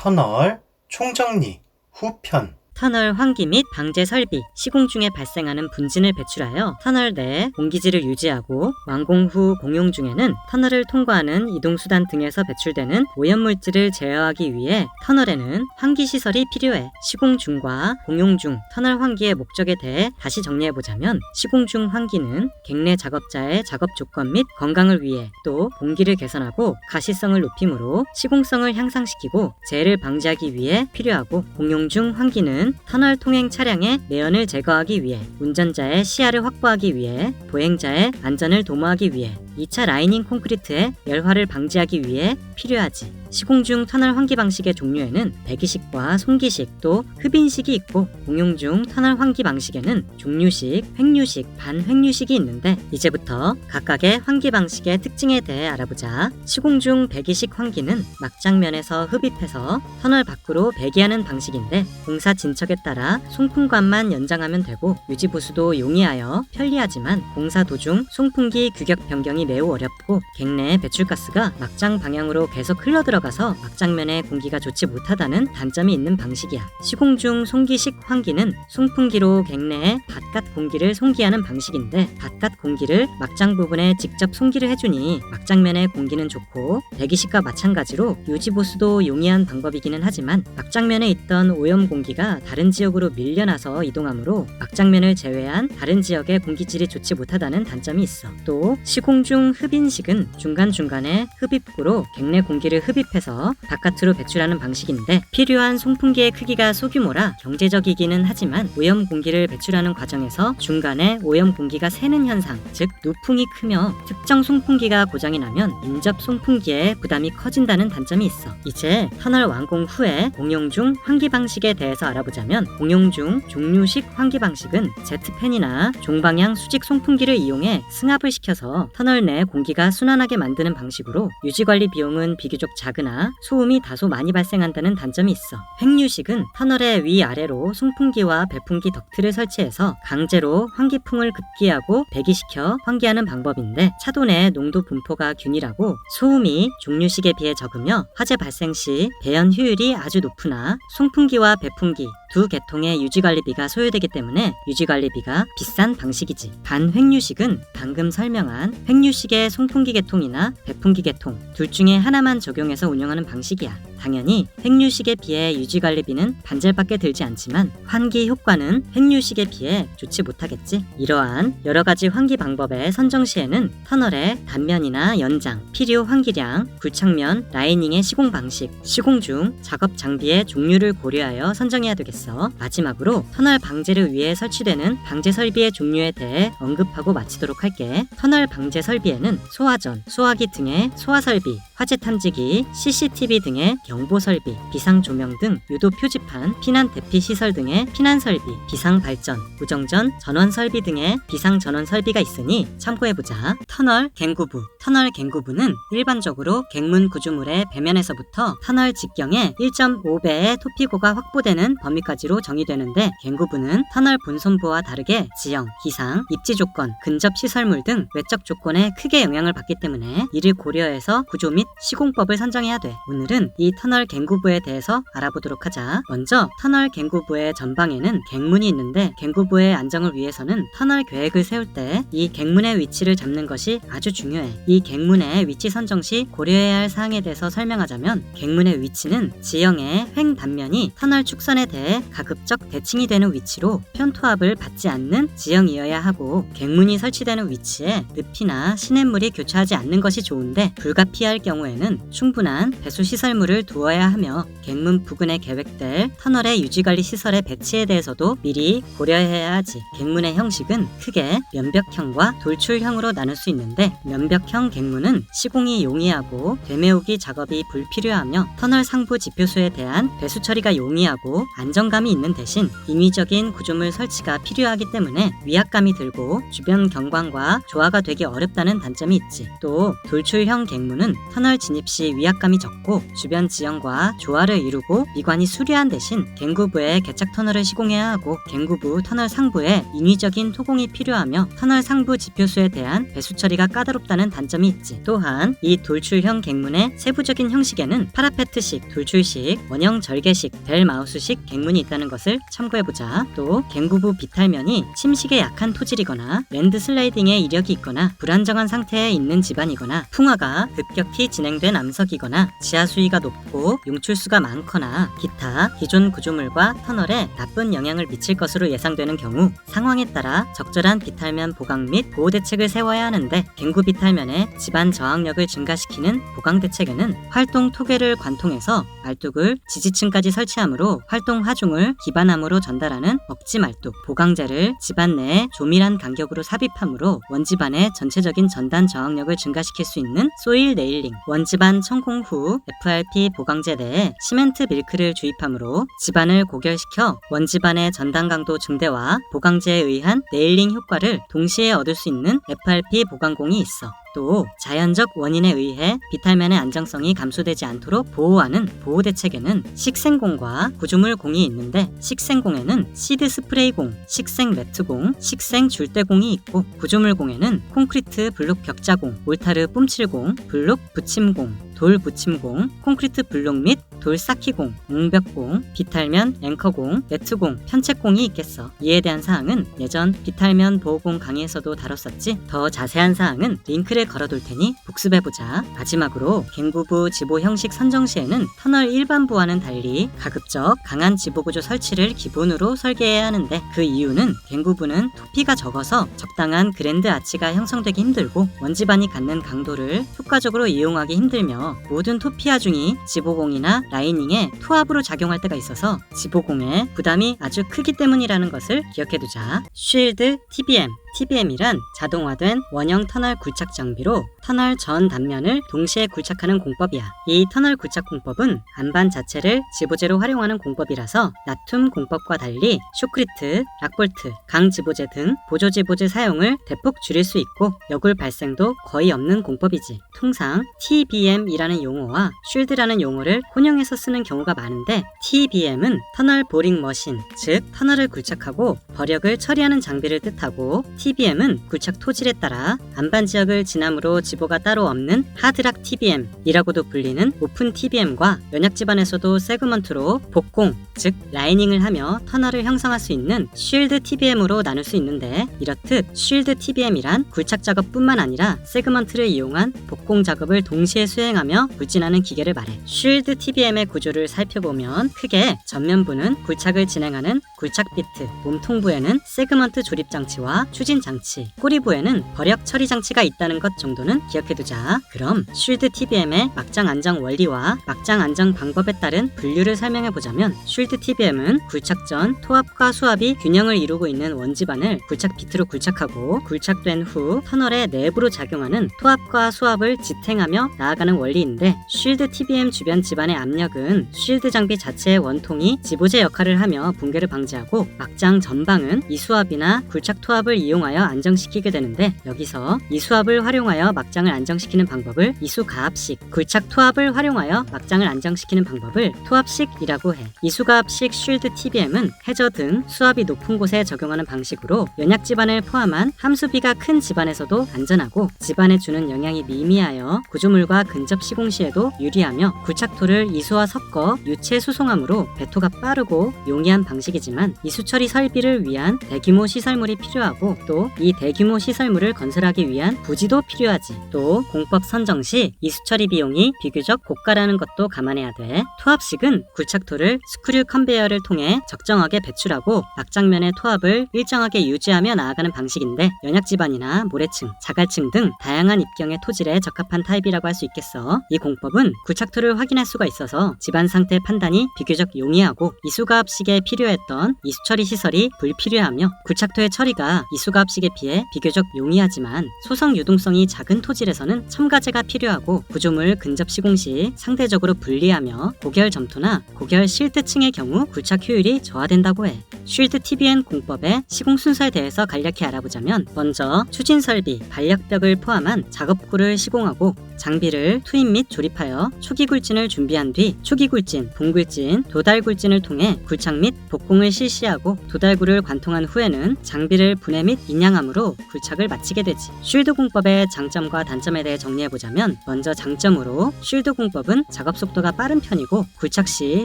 터널 총정리 후편. 터널 환기 및 방제 설비, 시공 중에 발생하는 분진을 배출하여 터널 내 공기질을 유지하고, 완공 후 공용 중에는 터널을 통과하는 이동수단 등에서 배출되는 오염물질을 제어하기 위해 터널에는 환기시설이 필요해. 시공 중과 공용 중 터널 환기의 목적에 대해 다시 정리해보자면, 시공 중 환기는 객내 작업자의 작업 조건 및 건강을 위해, 또 공기를 개선하고 가시성을 높이므로 시공성을 향상시키고 재해를 방지하기 위해 필요하고, 공용 중 환기는 터널 통행 차량의 내연을 제거하기 위해, 운전자의 시야를 확보하기 위해, 보행자의 안전을 도모하기 위해, 2차 라이닝 콘크리트의 열화를 방지하기 위해 필요하지. 시공 중 터널 환기 방식의 종류에는 배기식과 송기식, 또 흡인식이 있고, 공용 중 터널 환기 방식에는 종류식, 횡류식, 반횡류식이 있는데, 이제부터 각각의 환기 방식의 특징에 대해 알아보자. 시공 중 배기식 환기는 막장면에서 흡입해서 터널 밖으로 배기하는 방식인데, 공사 진척에 따라 송풍관만 연장하면 되고, 유지보수도 용이하여 편리하지만 공사 도중 송풍기 규격 변경이 매우 어렵고, 객내 배출가스가 막장 방향으로 계속 흘러들어가서 막장면의 공기가 좋지 못하다는 단점이 있는 방식이야. 시공 중 송기식 환기는 송풍기로 객내에 바깥 공기를 송기하는 방식인데, 바깥 공기를 막장 부분에 직접 송기를 해주니 막장면의 공기는 좋고, 배기식과 마찬가지로 유지보수도 용이한 방법이기는 하지만, 막장면에 있던 오염 공기가 다른 지역으로 밀려나서 이동하므로 막장면을 제외한 다른 지역의 공기질이 좋지 못하다는 단점이 있어. 또 시공 중 흡인식은 중간중간에 흡입구로 객내 공기를 흡입해서 바깥으로 배출하는 방식인데, 필요한 송풍기의 크기가 소규모라 경제적이기는 하지만, 오염 공기를 배출하는 과정에서 중간에 오염 공기가 새는 현상, 즉 누풍이 크며 특정 송풍기가 고장이 나면 인접 송풍기에 부담이 커진다는 단점이 있어. 이제 터널 완공 후에 공용 중 환기 방식에 대해서 알아보자면, 공용 중 종류식 환기 방식은 제트팬이나 종방향 수직 송풍기를 이용해 승합을 시켜서 터널 내 공기가 순환하게 만드는 방식으로, 유지관리 비용은 비교적 작으나 소음이 다소 많이 발생한다는 단점이 있어. 횡류식은 터널의 위아래로 송풍기와 배풍기 덕트를 설치해서 강제로 환기풍을 급기하고 배기시켜 환기하는 방법인데, 차도 내 농도 분포가 균일하고 소음이 종류식에 비해 적으며 화재 발생 시 배연 효율이 아주 높으나, 송풍기와 배풍기 두 계통의 유지관리비가 소요되기 때문에 유지관리비가 비싼 방식이지. 반횡류식은 방금 설명한 횡류식의 송풍기 계통이나 배풍기 계통 둘 중에 하나만 적용해서 운영하는 방식이야. 당연히 횡류식에 비해 유지관리비는 반절밖에 들지 않지만, 환기 효과는 횡류식에 비해 좋지 못하겠지. 이러한 여러가지 환기 방법의 선정 시에는 터널의 단면이나 연장, 필요 환기량, 굴착면, 라이닝의 시공 방식, 시공 중 작업 장비의 종류를 고려하여 선정해야 되겠어. 마지막으로 터널 방제를 위해 설치되는 방제 설비의 종류에 대해 언급하고 마치도록 할게. 터널 방제 설비에는 소화전, 소화기 등의 소화 설비, 화재 탐지기, CCTV 등의 경보 설비, 비상 조명 등 유도 표지판, 피난 대피 시설 등의 피난 설비, 비상 발전, 우정전, 전원 설비 등의 비상 전원 설비가 있으니 참고해보자. 터널 갱구부. 터널 갱구부는 일반적으로 갱문 구조물의 배면에서부터 터널 직경에 1.5배의 토피고가 확보되는 범위까지로 정의되는데, 갱구부는 터널 본선부와 다르게 지형, 기상, 입지 조건, 근접 시설물 등 외적 조건에 크게 영향을 받기 때문에 이를 고려해서 구조 및 시공법을 선정해야 돼. 오늘은 이 터널 갱구부에 대해서 알아보도록 하자. 먼저 터널 갱구부의 전방에는 갱문이 있는데, 갱구부의 안정을 위해서는 터널 계획을 세울 때 이 갱문의 위치를 잡는 것이 아주 중요해. 이 갱문의 위치 선정 시 고려해야 할 사항에 대해서 설명하자면, 갱문의 위치는 지형의 횡 단면이 터널 축선에 대해 가급적 대칭이 되는 위치로 편토합을 받지 않는 지형이어야 하고, 갱문이 설치되는 위치에 늪이나 시냇물이 교차하지 않는 것이 좋은데, 불가피할 경우에는 충분한 배수 시설물을 두어야 하며, 갱문 부근에 계획될 터널의 유지관리 시설의 배치에 대해서도 미리 고려해야 하지. 갱문의 형식은 크게 면벽형과 돌출형으로 나눌 수 있는데, 면벽형 갱문은 시공이 용이하고 되메우기 작업이 불필요하며, 터널 상부 지표수에 대한 배수 처리가 용이하고 안정감이 있는 대신 인위적인 구조물 설치가 필요하기 때문에 위압감이 들고 주변 경관과 조화가 되기 어렵다는 단점이 있지. 또 돌출형 갱문은 터널 터널 진입 시 위압감이 적고 주변 지형과 조화를 이루고 미관이 수려한 대신 갱구부에 개착 터널을 시공해야 하고 갱구부 터널 상부에 인위적인 토공이 필요하며 터널 상부 지표수에 대한 배수 처리가 까다롭다는 단점이 있지. 또한 이 돌출형 갱문의 세부적인 형식에는 파라페트식, 돌출식, 원형 절개식, 벨 마우스식 갱문이 있다는 것을 참고해보자. 또 갱구부 비탈면이 침식에 약한 토질이거나 랜드 슬라이딩에 이력이 있거나 불안정한 상태에 있는 집안이거나 풍화가 급격히 진행된 암석이거나 지하 수위가 높고 용출수가 많거나 기타 기존 구조물과 터널에 나쁜 영향을 미칠 것으로 예상되는 경우 상황에 따라 적절한 비탈면 보강 및 보호 대책을 세워야 하는데 갱구 비탈면의 집안 저항력을 증가시키는 보강 대책에는 활동 토괴를 관통해서 말뚝을 지지층까지 설치하므로 활동 하중을 기반함으로 전달하는 억지 말뚝 보강재를 집안 내에 조밀한 간격으로 삽입하므로 원집안의 전체적인 전단 저항력을 증가시킬 수 있는 소일 네일링, 원집안 천공 후 FRP 보강재 내에 시멘트 밀크를 주입하므로 집안을 고결시켜 원집안의 전단 강도 증대와 보강재에 의한 네일링 효과를 동시에 얻을 수 있는 FRP 보강공이 있어. 또 자연적 원인에 의해 비탈면의 안정성이 감소되지 않도록 보호하는 보호 대책에는 식생공과 구조물 공이 있는데 식생공에는 시드 스프레이공, 식생 매트공, 식생 줄대공이 있고 구조물 공에는 콘크리트 블록 벽자공, 몰타르 뿜칠공, 블록 붙임공, 돌 붙임공, 콘크리트 블록 및 돌 쌓기공, 웅벽공, 비탈면 앵커공, 매트공, 편책공이 있겠어. 이에 대한 사항은 예전 비탈면 보호공 강의에서도 다뤘었지. 더 자세한 사항은 링크를 걸어둘 테니 복습해보자. 마지막으로 갱구부 지보 형식 선정 시에는 터널 일반부와는 달리 가급적 강한 지보 구조 설치를 기본으로 설계해야 하는데 그 이유는 갱구부는 토피가 적어서 적당한 그랜드 아치가 형성되기 힘들고 원집안이 갖는 강도를 효과적으로 이용하기 힘들며 모든 토피 하중이 지보공이나 라이닝에 투합으로 작용할 때가 있어서 지보공의 부담이 아주 크기 때문이라는 것을 기억해두자. 쉴드 TBM TBM이란 자동화된 원형 터널 굴착 장비로 터널 전 단면을 동시에 굴착하는 공법이야. 이 터널 굴착 공법은 안반 자체를 지보재로 활용하는 공법이라서 나툼 공법과 달리 쇼크리트, 락볼트, 강지보재 등 보조지보재 사용을 대폭 줄일 수 있고 여굴 발생도 거의 없는 공법이지. 통상 TBM이라는 용어와 쉴드라는 용어를 혼용해서 쓰는 경우가 많은데 TBM은 터널 보링 머신, 즉 터널을 굴착하고 버력을 처리하는 장비를 뜻하고 TBM은 굴착 토질에 따라 안반 지역을 지남으로 지보가 따로 없는 하드락 TBM이라고도 불리는 오픈 TBM과 연약 집안에서도 세그먼트로 복공, 즉 라이닝을 하며 터널을 형성할 수 있는 쉴드 TBM으로 나눌 수 있는데 이렇듯 쉴드 TBM이란 굴착 작업뿐만 아니라 세그먼트를 이용한 복공 작업을 동시에 수행하며 불진하는 기계를 말해. 쉴드 TBM의 구조를 살펴보면 크게 전면부는 굴착을 진행하는 굴착 비트, 몸통부에는 세그먼트 조립 장치와 추진 장치, 꼬리부에는 버력 처리 장치가 있다는 것 정도는 기억해두자. 그럼 쉴드 TBM의 막장 안정 원리와 막장 안정 방법에 따른 분류를 설명해보자면 쉴드 TBM은 굴착 전 토합과 수압이 균형을 이루고 있는 원집안을 굴착 비트로 굴착하고 굴착된 후 터널의 내부로 작용하는 토합과 수압을 지탱하며 나아가는 원리인데 쉴드 TBM 주변 집안의 압력은 쉴드 장비 자체의 원통이 지보재 역할을 하며 붕괴를 방지하고 막장 전방은 이수압이나 굴착 토합을 이용하여 안정시키게 되는데 여기서 이수압을 활용하여 막장을 안정시키는 방법을 이수가압식, 굴착 토합을 활용하여 막장을 안정시키는 방법을 토합식이라고 해. 이수가압식 쉴드 TBM은 해저 등 수압이 높은 곳에 적용하는 방식으로 연약 집안을 포함한 함수비가 큰 집안에서도 안전하고 집안에 주는 영향이 미미하여 구조물과 근접 시공 시에도 유리하며 굴착토를 이수와 섞어 유체 수송함으로 배토가 빠르고 용이한 방식이지만 이수 처리 설비를 위한 대규모 시설물이 필요하고 또 이 대규모 시설물을 건설하기 위한 부지도 필요하지. 또 공법 선정 시 이수 처리 비용이 비교적 고가라는 것도 감안해야 돼. 토합식은 굴착토를 스크류 컨베이어를 통해 적정하게 배출하고 막장면의 토합을 일정하게 유지하며 나아가는 방식인데 연약 집안이나 모래층, 자갈층 등 다양한 입경의 토질에 적합한 타입이라고 할 수 있겠어. 이 공법은 굴착토를 확인할 수가 있어서 집안 상태 판단이 비교적 용이하고 이수가압식에 필요했던 이수 처리 시설이 불필요하며 굴착토의 처리가 이수가압식에 비해 비교적 용이하지만 소성 유동성이 작은 토질에서는 첨가제가 필요하고 구조물 근접 시공 시 상대적으로 불리하며 고결 점토나 고결 실드층의 경우 굴착 효율이 저하된다고 해. 쉴드 TBM 공법의 시공 순서에 대해서 간략히 알아보자면 먼저 추진 설비, 반력벽을 포함한 작업구를 시공하고 장비를 투입 및 조립하여 초기 굴진을 준비한 뒤 초기 굴진, 봉굴진, 도달 굴진을 통해 굴착 및 복공을 실시하고 도달구를 관통한 후에는 장비를 분해 및 인양함으로 굴착을 마치게 되지. 쉴드 공법의 장점과 단점에 대해 정리해보자면, 먼저 장점으로 쉴드 공법은 작업 속도가 빠른 편이고 굴착 시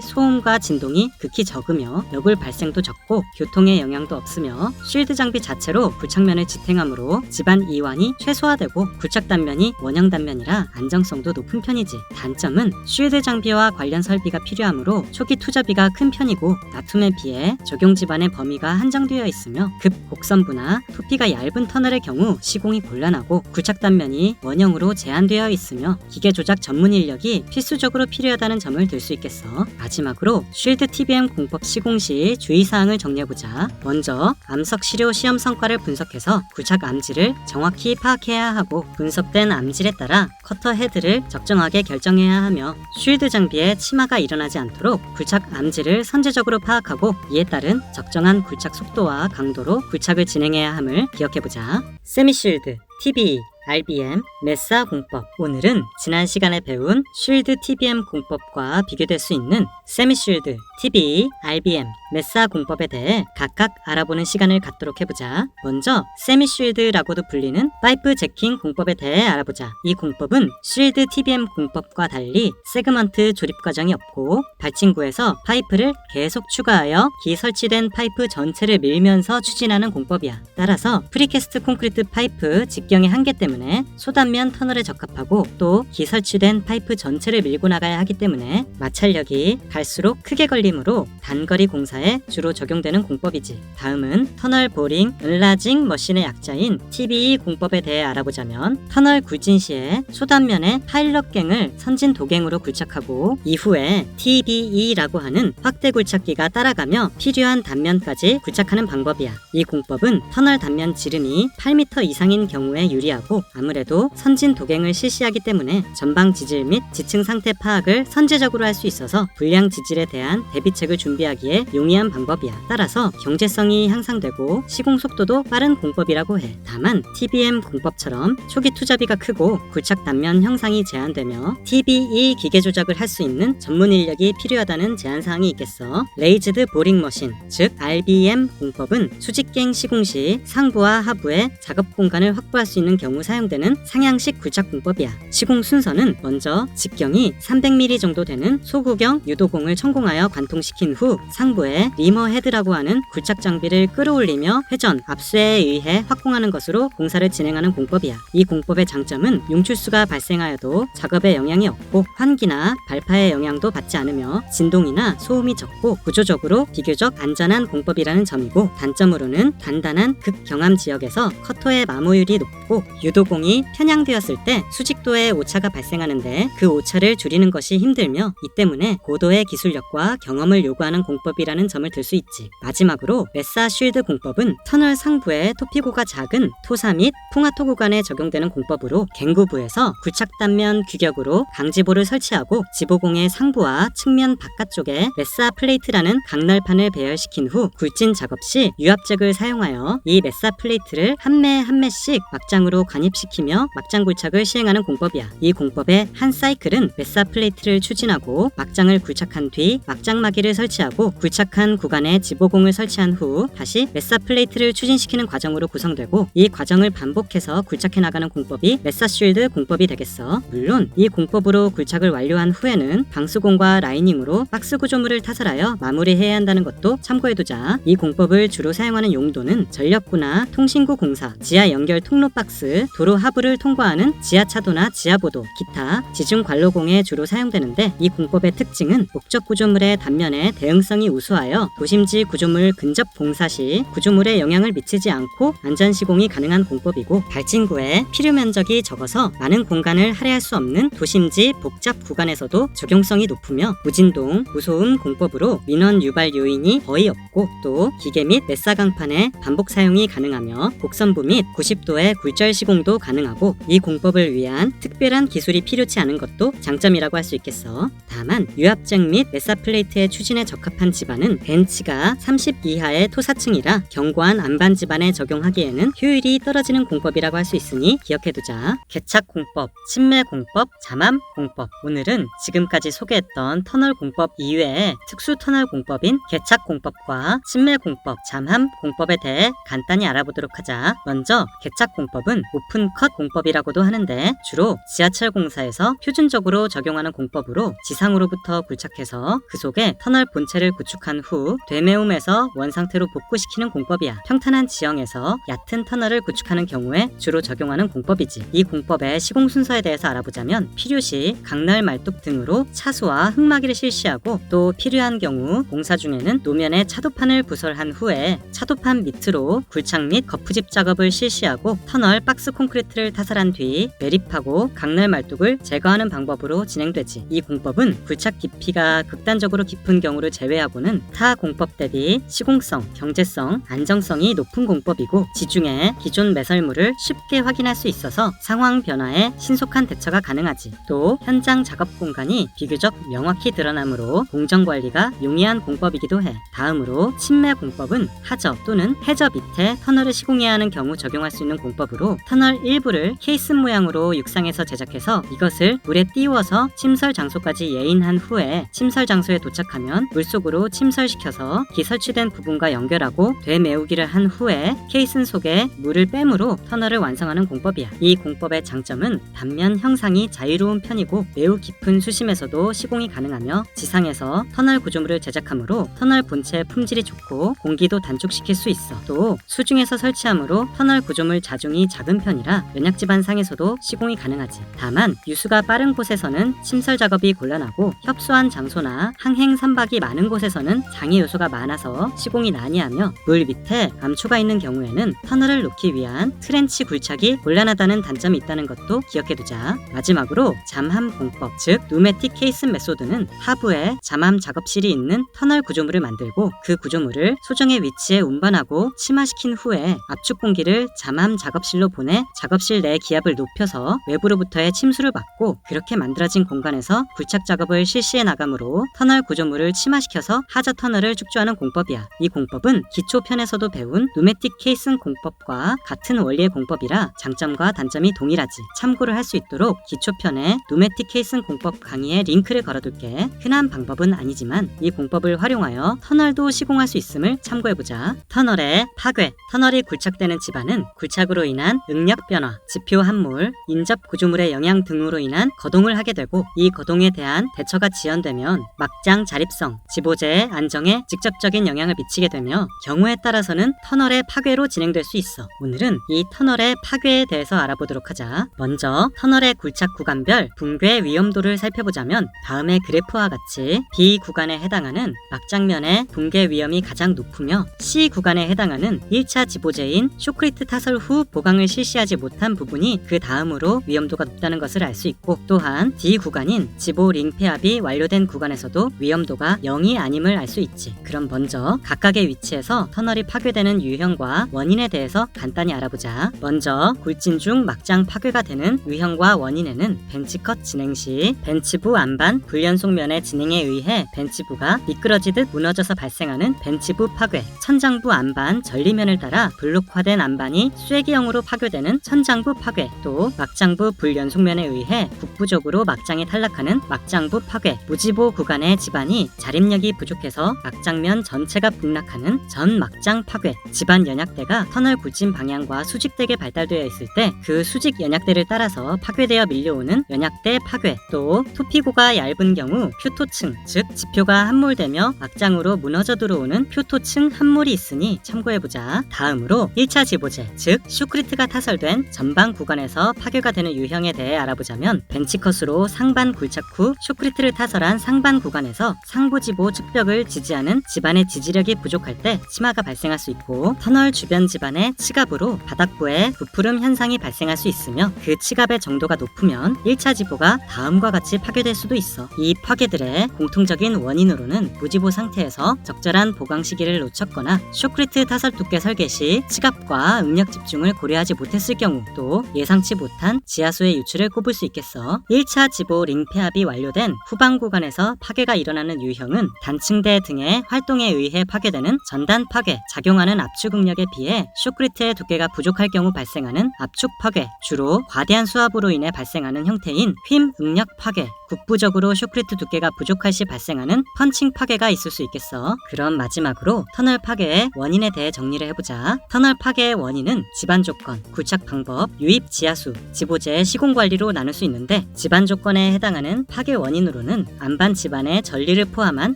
소음과 진동이 극히 적으며 여굴 발생도 적고 교통에 영향도 없으며 쉴드 장비 자체로 굴착면을 지탱하므로 집안 이완이 최소화되고 굴착 단면이 원형 단면이라 안정성도 높은 편이지. 단점은 쉴드 장비와 관련 설비가 필요하므로 초기 투자비가 큰 편이고 납품에 비해 적용 집안의 범위가 한정되어 있으며 급 곡선부나 부피가 얇은 터널의 경우 시공이 곤란하고 굴착 단면이 원형으로 제한되어 있으며 기계 조작 전문 인력이 필수적으로 필요하다는 점을 들 수 있겠어. 마지막으로 쉴드 TBM 공법 시공 시 주의사항을 정리해보자. 먼저 암석 시료 시험 성과를 분석해서 굴착 암질을 정확히 파악해야 하고 분석된 암질에 따라 커터 헤드를 적정하게 결정해야 하며 쉴드 장비에 침하가 일어나지 않도록 굴착 암질을 선제적으로 파악하고 이에 따른 적정한 굴착 속도와 강도로 굴착을 진행해야 함을 기억해보자. 세미쉴드, TBE, RBM, 메사 공법. 오늘은 지난 시간에 배운 쉴드 TBM 공법과 비교될 수 있는 세미쉴드, TBE, RBM, 메사 공법에 대해 각각 알아보는 시간을 갖도록 해보자. 먼저 세미쉴드라고도 불리는 파이프 제킹 공법에 대해 알아보자. 이 공법은 쉴드 TBM 공법과 달리 세그먼트 조립 과정이 없고 발진구에서 파이프를 계속 추가하여 기 설치된 파이프 전체를 밀면서 추진하는 공법이야. 따라서 프리캐스트 콘크리트 파이프 직경의 한계 때문에 소단면 터널에 적합하고 또 기 설치된 파이프 전체를 밀고 나가야 하기 때문에 마찰력이 갈수록 크게 걸리므로 단거리 공사에 주로 적용되는 공법이지. 다음은 터널 보링, 은라징 머신의 약자인 TBE 공법에 대해 알아보자면, 터널 굴진 시에 소단면에 파일럿갱을 선진 도갱으로 굴착하고 이후에 TBE라고 하는 확대 굴착기가 따라가며 필요한 단면까지 굴착하는 방법이야. 이 공법은 터널 단면 지름이 8m 이상인 경우에 유리하고 아무래도 선진 도갱을 실시하기 때문에 전방 지질 및 지층 상태 파악을 선제적으로 할 수 있어서 불량 지질에 대한 대비책을 준비하기에 용이한 방법이야. 따라서 경제성이 향상되고 시공 속도도 빠른 공법이라고 해. 다만 TBM 공법처럼 초기 투자비가 크고 굴착 단면 형상이 제한되며 TBE 기계 조작을 할 수 있는 전문 인력이 필요하다는 제한사항이 있겠어. 레이즈드 보링 머신, 즉 RBM 공법은 수직갱 시공 시 상부와 하부에 작업 공간을 확보할 수 있는 경우 사용되는 상향식 굴착 공법이야. 시공 순서는 먼저 직경이 300mm 정도 되는 소구경 유도공을 천공하여 관통시킨 후 상부에 리머 헤드라고 하는 굴착 장비를 끌어올리며 회전, 압수에 의해 확공하는 것으로 공사를 진행하는 공법이야. 이 공법의 장점은 용출수가 발생하여도 작업에 영향이 없고 환기나 발파의 영향도 받지 않으며 진동이나 소음이 적고 구조적으로 비교적 안전한 공법이라는 점이고, 단점으로는 단단한 극경암 지역에서 커터의 마모율이 높고 유도공이 편향되었을 때 수직도에 오차가 발생하는데 그 오차를 줄이는 것이 힘들며 이 때문에 고도의 기술력과 경험을 요구하는 공법이라는 점을 들 수 있지. 마지막으로 메사 쉴드 공법은 터널 상부에 토피고가 작은 토사 및 풍화토 구간에 적용되는 공법으로 갱구부에서 굴착 단면 규격으로 강지보를 설치하고 지보공의 상부와 측면 바깥쪽에 메사 플레이트라는 강널판을 배열시킨 후 굴진 작업 시 유압잭을 사용하여 이 메사 플레이트를 한 매 한 매씩 막장으로 관입시키며 막장 굴착을 시행하는 공법이야. 이 공법의 한 사이클은 메사 플레이트를 추진하고 막장을 굴착한 뒤 막장 마기를 설치하고 굴착한 구간에 지보공을 설치한 후 다시 메사 플레이트를 추진시키는 과정으로 구성되고, 이 과정을 반복해서 굴착해 나가는 공법이 메사 쉴드 공법이 되겠어. 물론 이 공법으로 굴착을 완료한 후에는 방수공과 라이닝으로 박스 구조물을 타설하여 마무리해야 한다는 것도 참고해두자. 이 공법을 주로 사용하는 용도는 전력구나 통신구 공사, 지하 연결 통로 박스, 도로 하부를 통과하는 지하차도나 지하보도, 기타 지중 관로공에 주로 사용되는데, 이 공법의 특징은 목적 구조물의 단면에 대응성이 우수하여 도심지 구조물 근접 공사 시 구조물에 영향을 미치지 않고 안전 시공이 가능한 공법이고, 발진구에 필요 면적이 적어서 많은 공간을 할애할 수 없는 도심지 복잡 구간에서도 적용성이 높으며 무진동, 무소음 공법으로 민원 유발 요인이 거의 없고, 또 기계 및 메사 강판의 반복 사용이 가능하며 곡선부 및 90도의 굴절 시공 사용도 가능하고 이 공법을 위한 특별한 기술이 필요치 않은 것도 장점이라고 할 수 있겠어. 다만 유압잭 및 메사플레이트의 추진에 적합한 집안은 벤치가 30 이하의 토사층이라 견고한 안반 집안에 적용하기에는 효율이 떨어지는 공법이라고 할 수 있으니 기억해두자. 개착 공법, 침매 공법, 잠암 공법. 오늘은 지금까지 소개했던 터널 공법 이외에 특수 터널 공법인 개착 공법과 침매 공법, 잠암 공법에 대해 간단히 알아보도록 하자. 먼저 개착 공법은 오픈컷 공법이라고도 하는데 주로 지하철 공사에서 표준적으로 적용하는 공법으로 지상으로부터 굴착해서 그 속에 터널 본체를 구축한 후 되매움에서 원상태로 복구시키는 공법이야. 평탄한 지형에서 얕은 터널을 구축하는 경우에 주로 적용하는 공법이지. 이 공법의 시공 순서에 대해서 알아보자면 필요시 강날 말뚝 등으로 차수와 흙막이를 실시하고 또 필요한 경우 공사 중에는 노면에 차도판을 부설한 후에 차도판 밑으로 굴착 및 거푸집 작업을 실시하고 터널 박스 콘크리트를 타설한 뒤 매립하고 강날 말뚝을 제거하는 방법으로 진행되지. 이 공법은 굴착 깊이가 극단적으로 깊은 경우를 제외하고는 타 공법 대비 시공성, 경제성, 안정성이 높은 공법이고 지중해 기존 매설물을 쉽게 확인할 수 있어서 상황 변화에 신속한 대처가 가능하지. 또 현장 작업 공간이 비교적 명확히 드러나므로 공정 관리가 용이한 공법이기도 해. 다음으로 침매 공법은 하저 또는 해저 밑에 터널을 시공해야 하는 경우 적용할 수 있는 공법으로 터널 일부를 케이슨 모양으로 육상에서 제작해서 이것을 물에 띄워서 침설 장소까지 예인한 후에 침설 장소에 도착하면 물속으로 침설시켜서 기 설치된 부분과 연결하고 되매우기를 한 후에 케이슨 속에 물을 빼므로 터널을 완성하는 공법이야. 이 공법의 장점은 단면 형상이 자유로운 편이고 매우 깊은 수심에서도 시공이 가능하며 지상에서 터널 구조물을 제작하므로 터널 본체의 품질이 좋고 공기도 단축시킬 수 있어. 또 수중에서 설치하므로 터널 구조물 자중이 작은 편이라 연약지반 상에서도 시공이 가능하지. 다만 유수가 빠른 곳에서는 침설 작업이 곤란하고 협소한 장소나 항행 선박이 많은 곳에서는 장애 요소가 많아서 시공이 난해하며 물 밑에 암초가 있는 경우에는 터널을 놓기 위한 트렌치 굴착이 곤란하다는 단점이 있다는 것도 기억해두자. 마지막으로 잠암 공법, 즉 누메틱 케이슨 메소드는 하부에 잠암 작업실이 있는 터널 구조물을 만들고 그 구조물을 소정의 위치에 운반하고 침하시킨 후에 압축 공기를 잠암 작업실로 보내 작업실 내 기압을 높여서 외부로부터의 침수를 막고 그렇게 만들어진 공간에서 굴착 작업을 실시해 나가므로 터널 구조물을 침하시켜서 하저 터널을 축조하는 공법이야. 이 공법은 기초편에서도 배운 누메틱 케이슨 공법과 같은 원리의 공법이라 장점과 단점이 동일하지. 참고를 할 수 있도록 기초편에 누메틱 케이슨 공법 강의에 링크를 걸어둘게. 흔한 방법은 아니지만 이 공법을 활용하여 터널도 시공할 수 있음을 참고해보자. 터널의 파괴. 터널이 굴착되는 집안은 굴착으로 인한 응력 변화, 지표 함몰, 인접 구조물의 영향 등으로 인한 거동을 하게 되고 이 거동에 대한 대처가 지연되면 막장 자립성, 지보재의 안정에 직접적인 영향을 미치게 되며 경우에 따라서는 터널의 파괴로 진행될 수 있어. 오늘은 이 터널의 파괴에 대해서 알아보도록 하자. 먼저 터널의 굴착 구간별 붕괴 위험도를 살펴보자면 다음의 그래프와 같이 B 구간에 해당하는 막장면의 붕괴 위험이 가장 높으며 C 구간에 해당하는 1차 지보재인 쇼크리트 타설 후 보강을 실시하지 못한 부분이 그 다음으로 위험도가 높다는 것을 알 수 있고 또한 D 구간인 지보 링 폐합이 완료된 구간에서도 위험도가 0이 아님을 알 수 있지. 그럼 먼저 각각의 위치에서 터널이 파괴되는 유형과 원인에 대해서 간단히 알아보자. 먼저 굴진 중 막장 파괴가 되는 유형과 원인에는 벤치컷 진행 시 벤치부 안반 불연속면의 진행에 의해 벤치부가 미끄러지듯 무너져서 발생하는 벤치부 파괴, 천장부 안반 전리면을 따라 블록화된 안반이 쐐기형으로 파괴되는 천장부 파괴, 또 막장부 불연속면에 의해 국부적으로 막장이 탈락하는 막장부 파괴, 무지보 구간의 집안이 자립력이 부족해서 막장면 전체가 북락하는 전막장 파괴, 집안 연약대가 터널 굴진 방향과 수직되게 발달되어 있을 때 그 수직 연약대를 따라서 파괴되어 밀려오는 연약대 파괴, 또 토피고가 얇은 경우 표토층, 즉 지표가 함몰되며 막장으로 무너져 들어오는 표토층 함몰이 있으니 참고해보자. 다음으로 1차 지보재, 즉 쇼크리트가 타설된 전방 구간에서 파괴가 되는 유형에 대해 알아보자면 벤치컷으로 상반 굴착 후 쇼크리트를 타설한 상반 구간에서 상부지보 측벽을 지지하는 집안의 지지력이 부족할 때 심화가 발생할 수 있고 터널 주변 집안의 치갑으로 바닥부에 부푸름 현상이 발생할 수 있으며 그 치갑의 정도가 높으면 1차 지보가 다음과 같이 파괴될 수도 있어. 이 파괴들의 공통적인 원인으로는 무지보 상태에서 적절한 보강 시기를 놓쳤거나 쇼크리트 타설 두께 설계 시 치갑과 응력 집중을 고려하지 못했을 있을 경우 또 예상치 못한 지하수의 유출을 꼽을 수 있겠어. 1차 지보 링 폐합이 완료된 후방 구간에서 파괴가 일어나는 유형은 단층대 등의 활동에 의해 파괴되는 전단 파괴, 작용하는 압축 응력에 비해 쇼크리트의 두께가 부족할 경우 발생하는 압축 파괴, 주로 과대한 수압으로 인해 발생하는 형태인 휨 응력 파괴, 국부적으로 쇼크리트 두께가 부족할 시 발생하는 펀칭 파괴가 있을 수 있겠어. 그럼 마지막으로 터널 파괴의 원인에 대해 정리를 해보자. 터널 파괴의 원인은 집안 조건, 굴착 방법, 유입 지하수, 지보재의 시공 관리로 나눌 수 있는데, 집안 조건에 해당하는 파괴 원인으로는 안반 집안의 전리를 포함한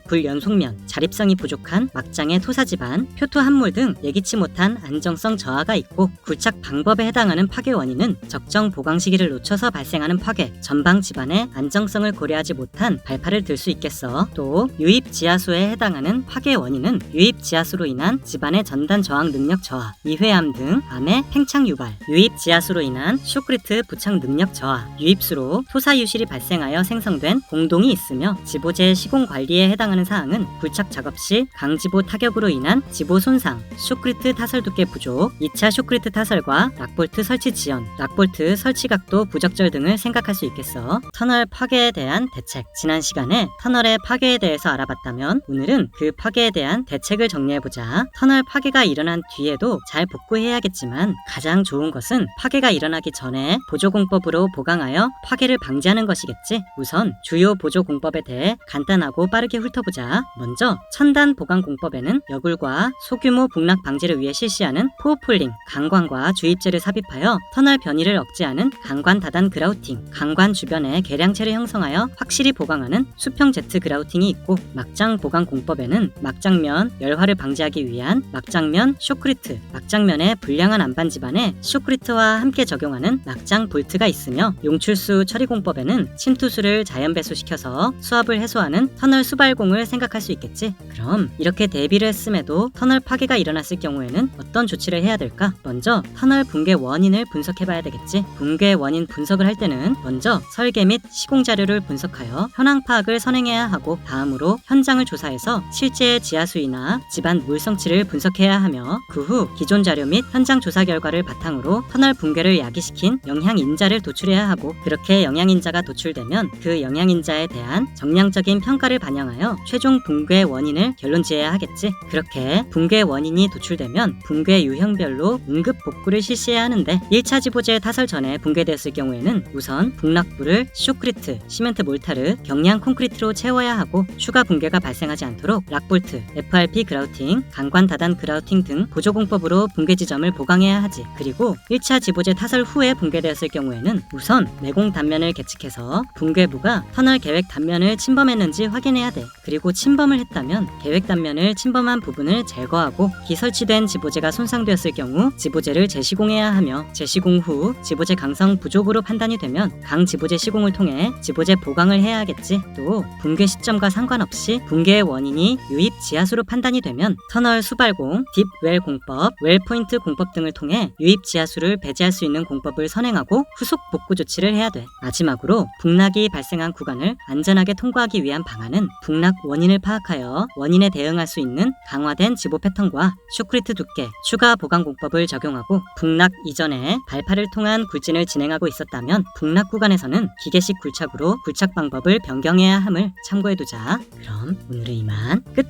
불연속면, 자립성이 부족한 막장의 토사 집안, 표토 함몰 등 예기치 못한 안정성 저하가 있고, 굴착 방법에 해당하는 파괴 원인은 적정 보강 시기를 놓쳐서 발생하는 파괴, 전방 집안의 안정성을 고려하지 못한 발파를 들 수 있겠어. 또 유입 지하수에 해당하는 파괴 원인은 유입 지하수로 인한 집안의 전단 저항 능력 저하, 이회암 등 암의 팽창 유발, 유입 지하수로 인한 쇼크리트 부착 능력 저하, 유입수로 토사 유실이 발생하여 생성된 공동이 있으며, 지보재 시공 관리에 해당하는 사항은 굴착 작업 시 강지보 타격으로 인한 지보 손상, 쇼크리트 타설 두께 부족, 2차 쇼크리트 타설과 락볼트 설치 지연, 락볼트 설치 각도 부적절 등을 생각할 수 있겠어. 터널 파괴에 대한 대책. 지난 시간에 터널의 파괴에 대해서 알아봤다면, 오늘은 그 파괴에 대한 대책을 정리해보자. 터널 파괴가 일어난 뒤에도 잘 복구해야겠지만, 가장 좋은 것은 파괴가 일어나기 전에 보조공법으로 보강하여 파괴를 방지하는 것이겠지. 우선 주요 보조공법에 대해 간단하고 빠르게 훑어보자. 먼저 천단 보강공법에는 여굴과 소규모 북락 방지를 위해 실시하는 포어폴링, 강관과 주입재를 삽입하여 터널 변이를 억제하는 강관 다단 그라우팅, 강관 주변에 계량체를 형성하여 확실히 보강하는 수평 제트 그라우팅이 있고, 막장 보강 공법에는 막장면 열화를 방지하기 위한 막장면 쇼크리트, 막장면의 불량한 안반 집안에 쇼크리트와 함께 적용하는 막장 볼트가 있으며, 용출수 처리 공법에는 침투수를 자연 배수시켜서 수압을 해소하는 터널 수발공을 생각할 수 있겠지. 그럼 이렇게 대비를 했음에도 터널 파괴가 일어났을 경우에는 어떤 조치를 해야 될까? 먼저 터널 붕괴 원인을 분석해봐야 되겠지. 붕괴 원인 분석을 할 때는 먼저 설계 및 시공 자료를 분석하여 현황 파악을 선행해야 하고, 다음으로 현장을 조사해서 실제 지하수이나 집안 물 성치를 분석해야 하며, 그 후 기존 자료 및 현장 조사 결과를 바탕으로 터널 붕괴를 야기시킨 영향인자를 도출해야 하고, 그렇게 영향인자가 도출되면 그 영향인자에 대한 정량적인 평가를 반영하여 최종 붕괴 원인을 결론지어야 하겠지. 그렇게 붕괴 원인이 도출되면 붕괴 유형별로 응급 복구를 실시해야 하는데, 1차 지보재 타설 전에 붕괴되었을 경우에는 우선 북락부를 쇼크리트, 시멘트 몰타르, 경량 콘크리트로 채워야 하고, 추가 붕괴가 발생하지 않도록 락볼트, FRP 그라우팅, 강관 다단 그라우팅 등 보조공법으로 붕괴 지점을 보강해야 하지. 그리고 1차 지보재 타설 후에 붕괴되었을 경우에는 우선 내공 단면을 계측해서 붕괴부가 터널 계획 단면을 침범했는지 확인해야 돼. 그리고 침범을 했다면 계획 단면을 침범한 부분을 제거하고, 기설치된 지보재가 손상되었을 경우 지보재를 재시공해야 하며, 재시공 후 지보재 강성 부족으로 판단이 되면 강 지보재 시공을 통해 지보재 보강을 해야 하겠지. 또 붕괴 시점과 상관없이 붕괴의 원인이 유입 지하수로 판단이 되면 터널 수발공, 딥웰 공법, 웰 포인트 공법 등을 통해 유입 지하수를 배제할 수 있는 공법을 선행하고 후속 복구 조치를 해야 돼. 마지막으로 북락이 발생한 구간을 안전하게 통과하기 위한 방안은 북락 원인을 파악하여 원인에 대응할 수 있는 강화된 지보 패턴과 쇼크리트 두께, 추가 보강 공법을 적용하고, 북락 이전에 발파를 통한 굴진을 진행하고 있었다면 북락 구간에서는 기계식 굴착으로 굴착 방법을 변경해야 함을 참고해두자. 그럼 오늘은 이만 끝!